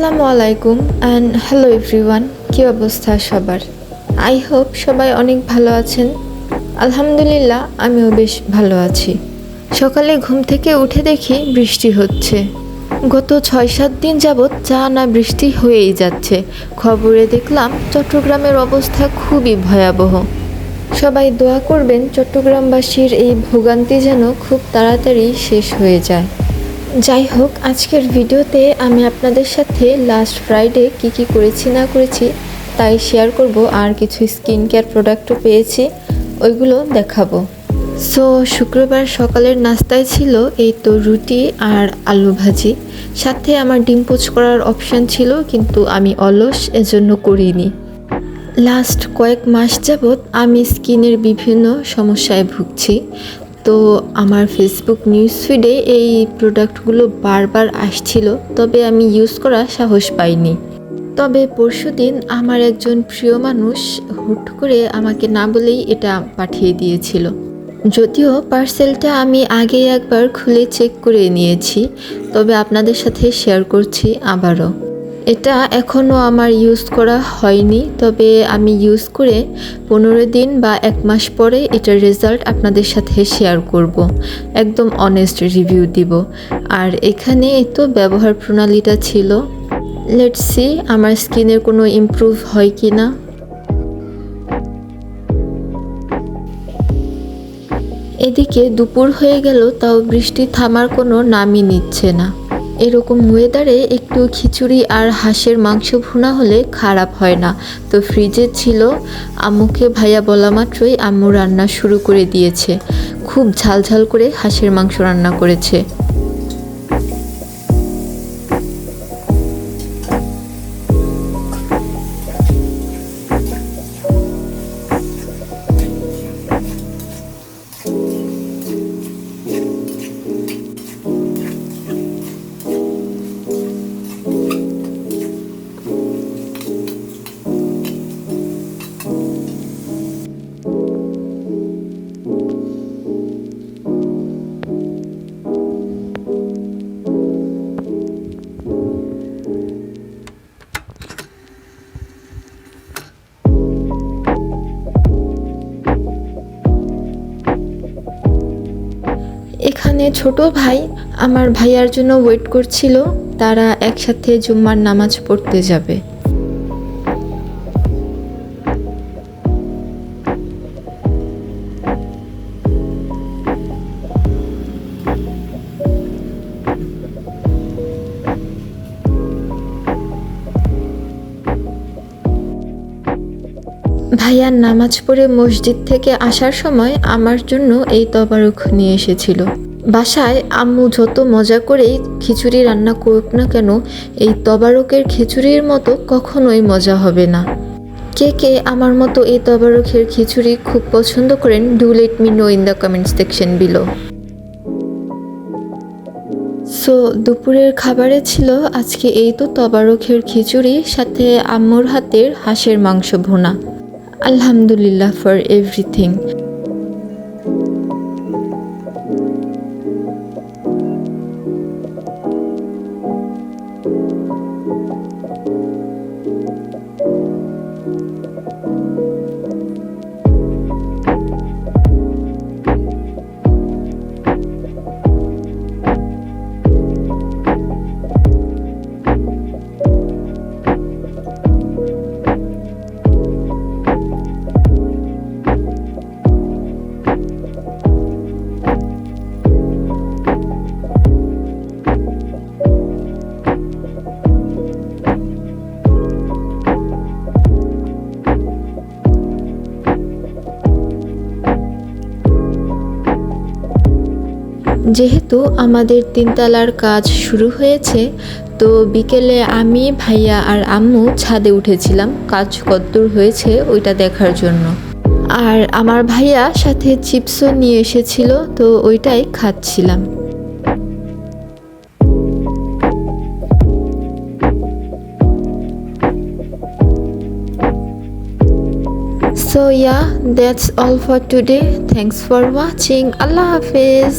আসসালামু আলাইকুম and hello everyone. কী অবস্থা সবার? আই হোপ সবাই অনেক ভালো আছেন। আলহামদুলিল্লাহ আমিও বেশ ভালো আছি। সকালে ঘুম থেকে উঠে দেখি বৃষ্টি হচ্ছে। গত 6-7 দিন যাবৎ না বৃষ্টি হয়েই যাচ্ছে। খবরে দেখলাম চট্টগ্রামের অবস্থা খুবই ভয়াবহ। সবাই দোয়া করবেন চট্টগ্রামবাসীর এই ভোগান্তি যেন খুব তাড়াতাড়ি শেষ হয়ে যায়। যাই হোক, আজকের ভিডিওতে আমি আপনাদের সাথে লাস্ট ফ্রাইডে কি করেছি না করেছি তাই শেয়ার করব, আর কিছু স্কিন কেয়ার প্রোডাক্টও পেয়েছি, ওইগুলো দেখাবো। সো শুক্রবার সকালের নাস্তায় ছিল এই তো রুটি আর আলু ভাজি, সাথে আমার ডিম পোচ করার অপশান ছিল, কিন্তু আমি অলস, এজন্য করিনি। লাস্ট কয়েক মাস যাবৎ আমি স্কিনের বিভিন্ন সমস্যায় ভুগছি। তো আমার ফেসবুক নিউজ ফিডে এই প্রোডাক্টগুলো বারবার আসছিল, তবে আমি ইউজ করার সাহস পাইনি। তবে পরশুদিন আমার একজন প্রিয় মানুষ হুট করে আমাকে না বলেই এটা পাঠিয়ে দিয়েছিল। যদিও পার্সেলটা আমি আগে একবার খুলে চেক করে নিয়েছি, তবে আপনাদের সাথে শেয়ার করছি আবারও। এটা এখনও আমার ইউজ করা হয়নি, তবে আমি ইউজ করে 15 দিন বা 1 মাস পরে এটার রেজাল্ট আপনাদের সাথে শেয়ার করব। একদম অনেস্ট রিভিউ দিব। আর এখানে তো ব্যবহার প্রণালীটা ছিল। লেটস সি আমার স্কিনের কোনো ইমপ্রুভ হয় কি না। এদিকে দুপুর হয়ে গেল, তাও বৃষ্টি থামার কোনো নামই নিচ্ছে না। এরকম ওয়েদারে একটু খিচুড়ি আর হাঁসের মাংস ভুনা হলে খারাপ হয় না। তো ফ্রিজে ছিল, আম্মুকে ভাইয়া বলা মাত্রই আম্মু রান্না শুরু করে দিয়েছে। খুব ঝাল করে হাঁসের মাংস রান্না করেছে। এখানে ছোট ভাই আমার ভাইয়ার জন্য ওয়েট করছিল, তারা একসাথে জুম্মার নামাজ পড়তে যাবে। ভাইয়ার নামাজ পড়ে মসজিদ থেকে আসার সময় আমার জন্য এই তবারুক নিয়ে এসেছিল। বাসায় আম্মু যত মজা করেই খিচুড়ি রান্না করুক না কেন, এই তবারুকের খিচুড়ির মতো কখনোই মজা হবে না। কে আমার মতো এই তবারুকের খিচুড়ি খুব পছন্দ করেন, do let me no in the comment section below. So দুপুরের খাবারে ছিল আজকে এই তো তবারুকের খিচুড়ি, সাথে আম্মুর হাতের হাঁসের মাংস ভুনা। আলহামদুলিল্লাহ ফর এভরিথিং। যেহেতু আমাদের 3 তলার কাজ শুরু হয়েছে, তো বিকেলে আমি, ভাইয়া আর আম্মু ছাদে উঠেছিলাম কাজ কতদূর হয়েছে ওইটা দেখার জন্য। আর আমার ভাইয়া সাথে চিপসও নিয়ে এসেছিল, তো ওইটাই খাচ্ছিলাম। So yeah, that's all for today. Thanks for watching. Allah Hafiz.